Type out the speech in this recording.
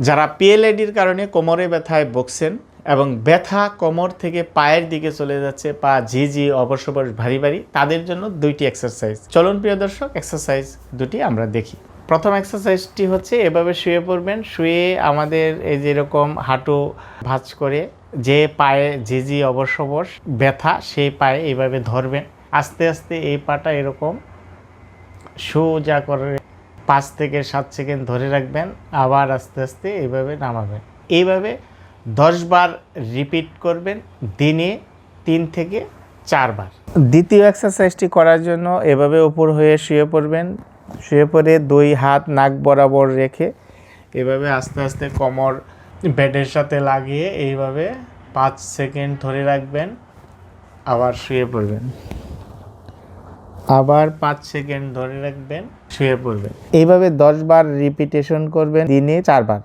যারা পিএলআইডির কারণে কোমরে ব্যথায় ভুগছেন এবং ব্যথা কোমর থেকে পায়ের দিকে চলে যাচ্ছে, পা ঝিঝি অবশ্য ভারী ভারী, তাদের জন্য দুইটি এক্সারসাইজ। চলুন প্রিয় দর্শক, এক্সারসাইজ দুটি আমরা দেখি। প্রথম এক্সারসাইজটি হচ্ছে এভাবে শুয়ে পড়বেন। শুয়ে আমাদের এই যেরকম হাঁটু ভাঁজ করে যে পায়ে ঝিঝি অবশ্য ব্যথা, সেই পায়ে এইভাবে ধরবেন। আস্তে আস্তে এই পাটা এরকম সোজা করে 5 থেকে 7 সেকেন্ড ধরে রাখবেন, আবার আস্তে আস্তে এইভাবে নামাবেন। এইভাবে 10 বার রিপিট করবেন, দিনে 3 থেকে 4 বার। দ্বিতীয় এক্সারসাইজটি করার জন্য এভাবে উপর হয়ে শুয়ে পড়বেন। শুয়ে পড়ে 2 হাত নাক বরাবর রেখে এভাবে আস্তে আস্তে কোমর বেডের সাথে লাগিয়ে এইভাবে 5 সেকেন্ড ধরে রাখবেন, আবার শুয়ে পড়বেন, আবার 5 সেকেন্ড ধরে রাখবেন, শুয়ে পড়বেন। এইভাবে 10 বার রিপিটেশন করবেন, দিনে 4 বার।